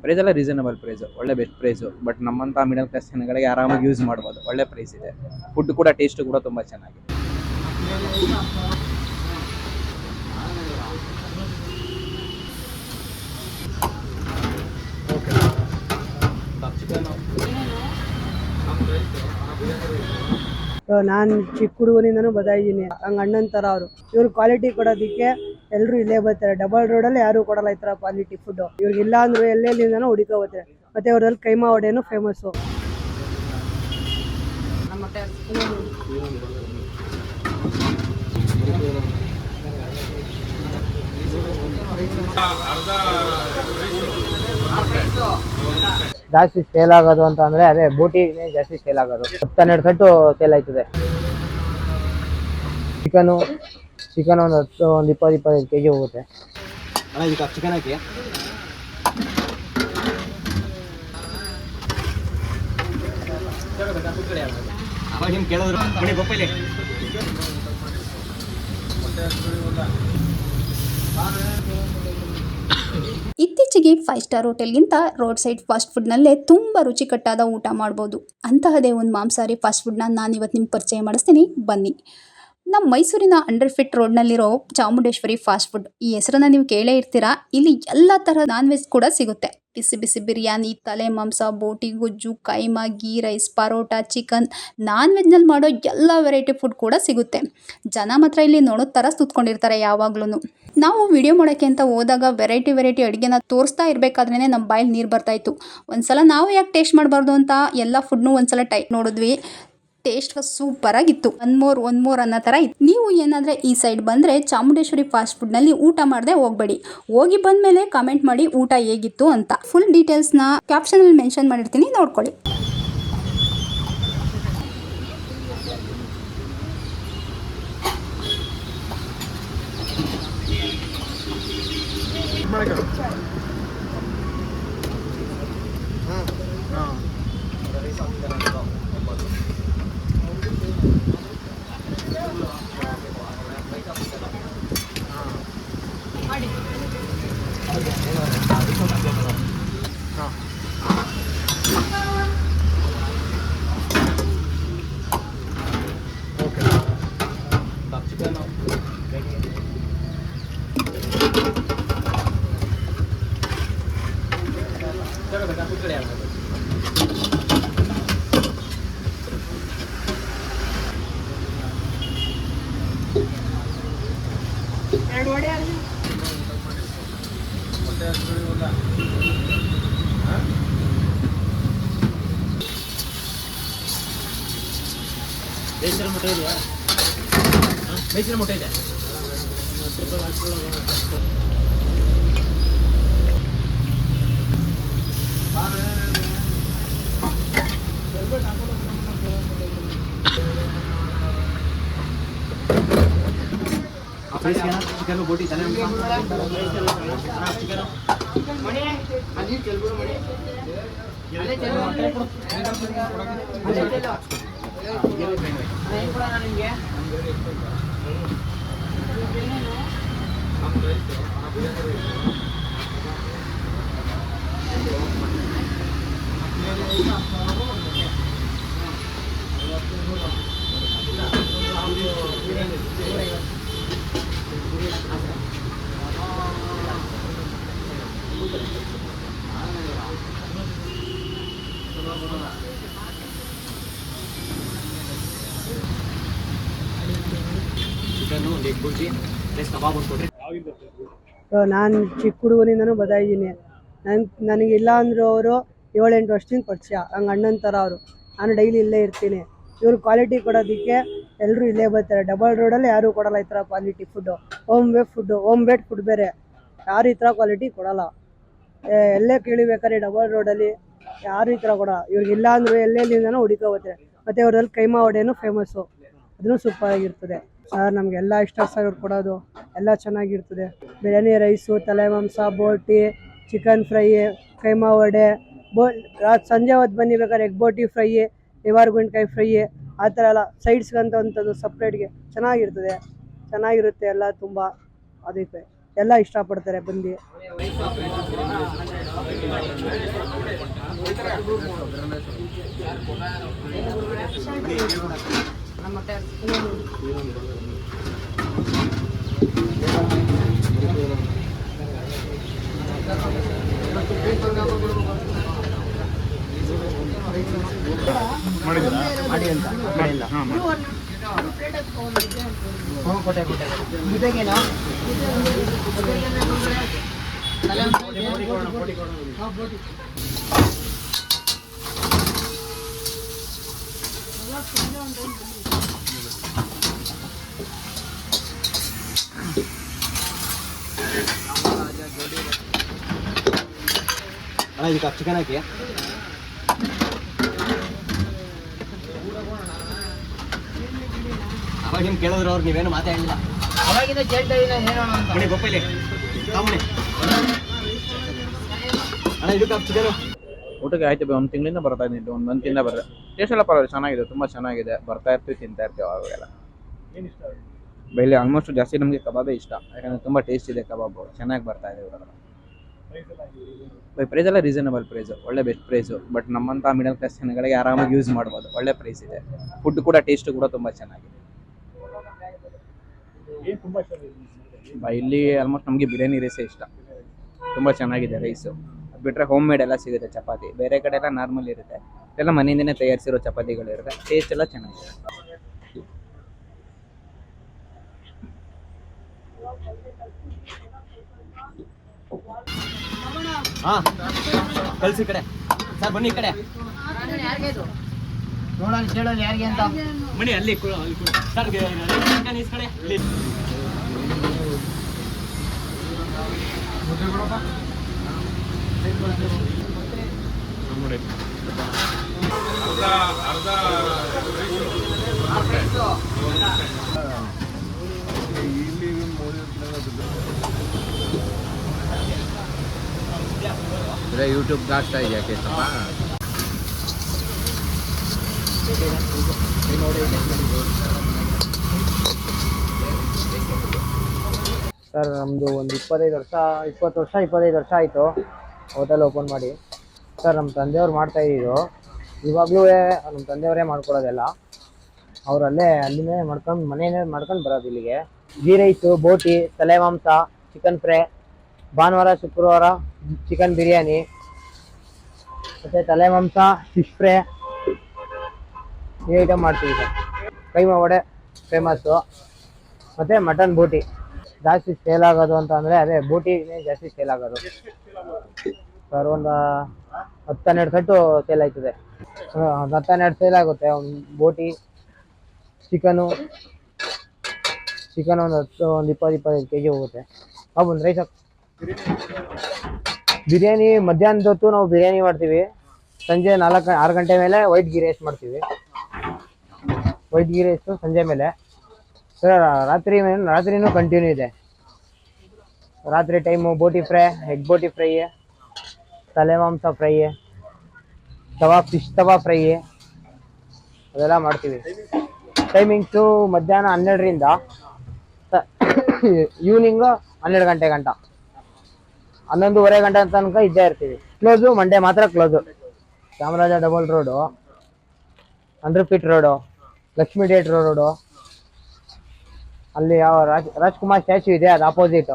Price ಎಲ್ಲ reasonable price, ಒಳ್ಳೆ best price. But ನಮ್ಮಂತ ಮಿಡಲ್ ಕ್ಲಾಸ್ ಜನಗಳಿಗೆ ಆರಾಮಾಗಿ ಯೂಸ್ ಮಾಡ್ಬೋದು. ಒಳ್ಳೆ ಪ್ರೈಸ್ ಇದೆ. ಫುಡ್ ಕೂಡ ಟೇಸ್ಟ್ ಕೂಡ ತುಂಬಾ ಚೆನ್ನಾಗಿದೆ. ನಾನು ಚಿಕ್ಕ ಹುಡುಗನಿಂದನೂ ಬದಾಯಿದ್ದೀನಿ. ಹಂಗೆ ಅಣ್ಣನ ಥರ ಅವರು. ಇವ್ರು ಕ್ವಾಲಿಟಿ ಕೊಡೋದಕ್ಕೆ ಎಲ್ಲರೂ ಇಲ್ಲೇ ಬರ್ತಾರೆ. ಡಬಲ್ ರೋಡಲ್ಲಿ ಯಾರು ಕೊಡಲ್ಲ ಈ ಥರ ಕ್ವಾಲಿಟಿ ಫುಡ್ಡು. ಇವ್ರಿಗೆ ಇಲ್ಲ ಅಂದ್ರು ಎಲ್ಲೆಲ್ಲಿಂದನೂ ಹುಡುಕ ಹೋಗ್ತಾರೆ. ಮತ್ತೆ ಅವ್ರಲ್ಲಿ ಕೈಮಾ ವಡೆನೂ ಫೇಮಸ್ಸು. ಜಾಸ್ತಿ ಸೇಲ್ ಆಗೋದು ಅಂತ ಅಂದ್ರೆ ಅದೇ ಬೋಟಿನೇ ಜಾಸ್ತಿ ಸೇಲ್ ಆಗೋದು. 10-12 ಸೆಟ್ಟು ಸೇಲ್ ಆಯ್ತದೆ. ಚಿಕನ್ ಒಂದು 20-25 kg ಹೋಗುತ್ತೆ. ಚಿಕನ್ ಹಾಕಿ ಇತ್ತೀಚೆಗೆ 5 ಸ್ಟಾರ್ ಹೋಟೆಲ್ಗಿಂತ ರೋಡ್ ಸೈಡ್ ಫಾಸ್ಟ್ ಫುಡ್ನಲ್ಲೇ ತುಂಬ ರುಚಿಕಟ್ಟಾದ ಊಟ ಮಾಡ್ಬೋದು. ಅಂತಹದೇ ಒಂದು ಮಾಂಸಾಹಾರಿ ಫಾಸ್ಟ್ ಫುಡ್ನ ನಾನಿವತ್ತು ನಿಮ್ಗೆ ಪರಿಚಯ ಮಾಡಿಸ್ತೀನಿ, ಬನ್ನಿ. ನಮ್ಮ ಮೈಸೂರಿನ ಅಂಡರ್ ಫಿಟ್ ರೋಡ್ನಲ್ಲಿರೋ ಚಾಮುಂಡೇಶ್ವರಿ ಫಾಸ್ಟ್ ಫುಡ್, ಈ ಹೆಸರನ್ನು ನೀವು ಕೇಳೇ ಇರ್ತೀರಾ. ಇಲ್ಲಿ ಎಲ್ಲ ಥರ ನಾನ್ ವೆಜ್ ಕೂಡ ಸಿಗುತ್ತೆ. ಬಿಸಿ ಬಿಸಿ ಬಿರಿಯಾನಿ, ತಲೆ ಮಾಂಸ, ಬೋಟಿ ಗೊಜ್ಜು, ಕೈಮಾ, ಗೀ ರೈಸ್, ಪರೋಟ, ಚಿಕನ್, ನಾನ್ ವೆಜ್ನಲ್ಲಿ ಮಾಡೋ ಎಲ್ಲ ವೆರೈಟಿ ಫುಡ್ ಕೂಡ ಸಿಗುತ್ತೆ. ಜನ ಮಾತ್ರ ಇಲ್ಲಿ ನೋಡೋ ಥರ ಸುತ್ಕೊಂಡಿರ್ತಾರೆ ಯಾವಾಗ್ಲೂ. ನಾವು ವಿಡಿಯೋ ಮಾಡೋಕ್ಕೆ ಅಂತ ಹೋದಾಗ ವೆರೈಟಿ ಅಡುಗೆನ ತೋರಿಸ್ತಾ ಇರಬೇಕಾದ್ರೇ ನಮ್ಮ ಬಾಯಲ್ಲಿ ನೀರು ಬರ್ತಾಯಿತ್ತು. ಒಂದ್ಸಲ ನಾವು ಯಾಕೆ ಟೇಸ್ಟ್ ಮಾಡಬಾರ್ದು ಅಂತ ಎಲ್ಲ ಫುಡ್ನು ಒಂದ್ಸಲ ನೋಡಿದ್ವಿ. ಟೇಸ್ಟ್ ಸೂಪರಾಗಿತ್ತು. ಒನ್ ಮೋರ್ ಅನ್ನೋ ಥರ ಇತ್ತು. ನೀವು ಏನಾದರೆ ಈ ಸೈಡ್ ಬಂದರೆ ಚಾಮುಂಡೇಶ್ವರಿ ಫಾಸ್ಟ್ ಫುಡ್ನಲ್ಲಿ ಊಟ ಮಾಡದೆ ಹೋಗಬೇಡಿ. ಹೋಗಿ ಬಂದಮೇಲೆ ಕಮೆಂಟ್ ಮಾಡಿ ಊಟ ಹೇಗಿತ್ತು ಅಂತ. ಫುಲ್ ಡೀಟೇಲ್ಸ್ನ ಕ್ಯಾಪ್ಷನಲ್ಲಿ ಮೆನ್ಷನ್ ಮಾಡಿರ್ತೀನಿ, ನೋಡ್ಕೊಳ್ಳಿ. ಬೇಯಿಸಿರೋ ಮೊಟ್ಟೆ ಇದೆಯಾ? ಬೇಯಿಸಿರೋ ಮೊಟ್ಟೆ ಇದೆ. ಚಿಕನ್ ಬೋಟಿ ತಲೆ ನಾನು ಚಿಕ್ಕ ಹುಡುಗನಿಂದನೂ ಬದಾಯಿದ್ದೀನಿ. ನನಗಿಲ್ಲ ಅಂದರು ಅವರು 7-8 ವರ್ಷದಿಂದ ಪರಿಚಯ. ಹಂಗೆ ಅಣ್ಣನ ಥರ ಅವರು. ನಾನು ಡೈಲಿ ಇಲ್ಲೇ ಇರ್ತೀನಿ. ಇವ್ರು ಕ್ವಾಲಿಟಿ ಕೊಡೋದಕ್ಕೆ ಎಲ್ಲರೂ ಇಲ್ಲೇ ಬರ್ತಾರೆ. ಡಬಲ್ ರೋಡಲ್ಲಿ ಯಾರೂ ಕೊಡಲ್ಲ ಈ ಥರ quality food. Home made food ಬೇರೆ ಯಾರು ಈ ಥರ ಕ್ವಾಲಿಟಿ ಕೊಡಲ್ಲ. ಎಲ್ಲೇ ಕೇಳಿಬೇಕಾದ್ರೆ ಡಬಲ್ ರೋಡಲ್ಲಿ ಯಾರು ಈ ಥರ ಕೊಡಲ್ಲ. ಇವ್ರಿಗಿಲ್ಲ ಅಂದರು ಎಲ್ಲೆಲ್ಲಿಂದನೂ ಹುಡುಕ ಹೋಗ್ತಾರೆ. ಮತ್ತು ಅವ್ರಲ್ಲಿ ಕೈಮಾ ವಡೆನೂ ಫೇಮಸ್ಸು, ಅದನ್ನು ಸೂಪರಾಗಿರ್ತದೆ. ನಮಗೆಲ್ಲ ಇಷ್ಟ ಸರ್ ಇವ್ರು ಕೊಡೋದು ಎಲ್ಲ ಚೆನ್ನಾಗಿರ್ತದೆ. ಬಿರಿಯಾನಿ ರೈಸು, ತಲೆ ಮಾಂಸ, ಬೋಟಿ, ಚಿಕನ್ ಫ್ರೈ, ಕೈಮಾ ವಡೆ, ಸಂಜೆ ಹೊತ್ತು ಬನ್ನಿ ಬೇಕಾದ್ರೆ ಎಗ್ ಬೋಟಿ ಫ್ರೈ, ಲಿವರ್ ಗುಂಡ್ಕಾಯಿ ಫ್ರೈ, ಆ ಥರ ಎಲ್ಲ ಸೈಡ್ಸ್ಗಂತ ಅಂಥದ್ದು ಸಪ್ರೇಟ್ಗೆ ಚೆನ್ನಾಗಿರುತ್ತೆ ಎಲ್ಲ ತುಂಬ. ಅದಕ್ಕೆ ಎಲ್ಲ ಇಷ್ಟಪಡ್ತಾರೆ ಬಂದು. ಮಾಡಿ ಅಂತ ಮಾಡಿಲ್ಲ ಕೊಟ್ಟೆ ಜೊತೆಗೇನು ಇದಕ್ಕೆ ಚಿಕನ್ ಹಾಕಿ ಅವಾಗ ನಿಮ್ ಕೇಳಿದ್ರು ಅವ್ರು ನೀವೇನು ಮಾತಾಡಿಲ್ಲ. ಅವಾಗಿಂದ ಕೇಳ್ತಾ ಇದ್ದೀನಿ ಏನೋ ಅಂತ. ಮಣಿ ಗೊಪ್ಪಿಲಿ ಅಣ್ಣ ಇದಕ್ಕೆ ಚಿಕನ್ ಊಟಕ್ಕೆ ಆಯ್ತು ಒಂದು ತಿಂಗಳಿಂದ ಬರ್ತಾ ಇದ್ದೀನಿ, ಒಂದು ಮಂತಿಂದ ಬರ್ತದೆ. ಟೇಸ್ಟ್ ಎಲ್ಲ ಪರವಾಗಿಲ್ಲ, ಚೆನ್ನಾಗಿದೆ, ತುಂಬ ಚೆನ್ನಾಗಿದೆ. ಬರ್ತಾ ಇರ್ತೀವಿ, ತಿಂತಾ ಇರ್ತೀವಿ ಅವಾಗೆಲ್ಲ. ಬೆಲೆ ಆಲ್ಮೋಸ್ಟ್ ಜಾಸ್ತಿ ನಮಗೆ ಕಬಾಬೇ ಇಷ್ಟ, ಯಾಕಂದರೆ ತುಂಬ ಟೇಸ್ಟ್ ಇದೆ ಕಬಾಬು, ಚೆನ್ನಾಗಿ ಬರ್ತಾ ಇದೆ ಇವಾಗ. ಪ್ರೈಸ್ ಎಲ್ಲ ರೀಸನಬಲ್ ಪ್ರೈಸು, ಒಳ್ಳೆ ಬೆಸ್ಟ್ ಪ್ರೈಸು. ಬಟ್ ನಮ್ಮಂಥ ಮಿಡಲ್ ಕ್ಲಾಸ್ ಜನಗಳಿಗೆ ಆರಾಮಾಗಿ ಯೂಸ್ ಮಾಡ್ಬೋದು, ಒಳ್ಳೆ ಪ್ರೈಸ್ ಇದೆ. ಫುಡ್ ಕೂಡ ಟೇಸ್ಟ್ ಕೂಡ ತುಂಬ ಚೆನ್ನಾಗಿದೆ. ಇಲ್ಲಿ ಆಲ್ಮೋಸ್ಟ್ ನಮಗೆ ಬಿರಿಯಾನಿ ರೈಸೇ ಇಷ್ಟ, ತುಂಬ ಚೆನ್ನಾಗಿದೆ ರೈಸು. ಅದು ಬಿಟ್ಟರೆ ಹೋಮ್ ಮೇಡ್ ಎಲ್ಲ ಸಿಗುತ್ತೆ ಚಪಾತಿ, ಬೇರೆ ಕಡೆ ಎಲ್ಲ ನಾರ್ಮಲ್ ಇರುತ್ತೆ, ಎಲ್ಲ ಮನೆಯಿಂದನೇ ತಯಾರಿಸಿರೋ ಚಪಾತಿಗಳಿರುತ್ತೆ, ಟೇಸ್ಟ್ ಎಲ್ಲ ಚೆನ್ನಾಗಿದೆ. ಹಾಂ ಕಳಿಸಿ ಕಡೆ ಸರ್, ಬನ್ನಿ ಈ ಕಡೆ ನೋಡೋಣ ಕೇಳೋದು ಯಾರಿಗೆ ಅಂತ. ಬನ್ನಿ ಅಲ್ಲಿ ಸರ್ ಕಡೆ ಯೂಟ್ಯೂಬ್ ಜಾಸ್ತಿ ಇದೆಯಾ ಸರ್ ನಮ್ಮದು ಒಂದು 25 ವರ್ಷ ಆಯಿತು ಹೋಟೆಲ್ ಓಪನ್ ಮಾಡಿ. ಸರ್ ನಮ್ಮ ತಂದೆಯವ್ರು ಮಾಡ್ತಾಯಿದ್ದು, ಇವಾಗಲೂ ನಮ್ಮ ತಂದೆಯವರೇ ಮಾಡ್ಕೊಡೋದೆಲ್ಲ. ಅವರಲ್ಲೇ ಅಲ್ಲಿನೇ ಮನೆಯೇ ಮಾಡ್ಕೊಂಡು ಬರೋದು ಇಲ್ಲಿಗೆ. ಗೀ ರೈಸು, ಬೋಟಿ, ತಲೆ ಮಾಂಸ, ಚಿಕನ್ ಫ್ರೈ, ಭಾನುವಾರ ಶುಕ್ರವಾರ ಚಿಕನ್ ಬಿರಿಯಾನಿ, ಮತ್ತು ತಲೆ ಮಾಂಸ, ಫಿಶ್ ಫ್ರೈ, ಈ ಐಟಮ್ ಮಾಡ್ತೀವಿ ಸರ್. ಕೈಮಾ ವಡೆ ಫೇಮಸ್ಸು, ಮತ್ತು ಮಟನ್ ಬೋಟಿ ಜಾಸ್ತಿ ಸೇಲ್ ಆಗೋದು ಅಂತ ಅಂದರೆ ಅದೇ ಬೋಟಿನೇ ಜಾಸ್ತಿ ಸೇಲ್ ಆಗೋದು ಸರ್. ಒಂದು 10-12 ಸೆಟ್ಟು ಸೇಲ್ ಆಯ್ತದೆ. 10-12 ಸೇಲ್ ಆಗುತ್ತೆ. ಒಂದು ಬೋಟಿ, ಚಿಕನು ಒಂದು 20-25 kg ಹೋಗುತ್ತೆ. ಒಂದು ರೈಸ್ ಬಿರಿಯಾನಿ ಮಧ್ಯಾಹ್ನದ ಹೊತ್ತು ನಾವು ಬಿರಿಯಾನಿ ಮಾಡ್ತೀವಿ. ಸಂಜೆ 6 ಗಂಟೆ ಮೇಲೆ ವೈಟ್ ಗೀ ರೈಸ್ ಮಾಡ್ತೀವಿ. ವೈಟ್ ಗೀ ರೈಸು ಸಂಜೆ ಮೇಲೆ ಸರ್. ರಾತ್ರಿನೂ ಕಂಟಿನ್ಯೂ ಇದೆ. ರಾತ್ರಿ ಟೈಮು ಬೋಟಿ ಫ್ರೈ, ಎಗ್ ಬೋಟಿ ಫ್ರೈ, ತಲೆ ಮಾಂಸ ಫ್ರೈ, ಫಿಶ್ ತವಾ ಫ್ರೈ ಅದೆಲ್ಲ ಮಾಡ್ತೀವಿ. ಟೈಮಿಂಗ್ಸು ಮಧ್ಯಾಹ್ನ 12ರಿಂದ ಈವ್ನಿಂಗು 12 ಗಂಟೆ ಗಂಟ, 11:30 ಗಂಟೆ ತನಕ ಇದ್ದೇ ಇರ್ತೀವಿ. ಕ್ಲೋಸು ಮಂಡೇ ಮಾತ್ರ close. Chamaraja double road, 100 feet road, Lakshmi theatre road, ಅಲ್ಲಿ ಯಾವ ರಾಜ್ಕುಮಾರ್ ಸ್ಟ್ಯಾಚ್ಯೂ ಇದೆ ಅದು ಆಪೋಸಿಟ್.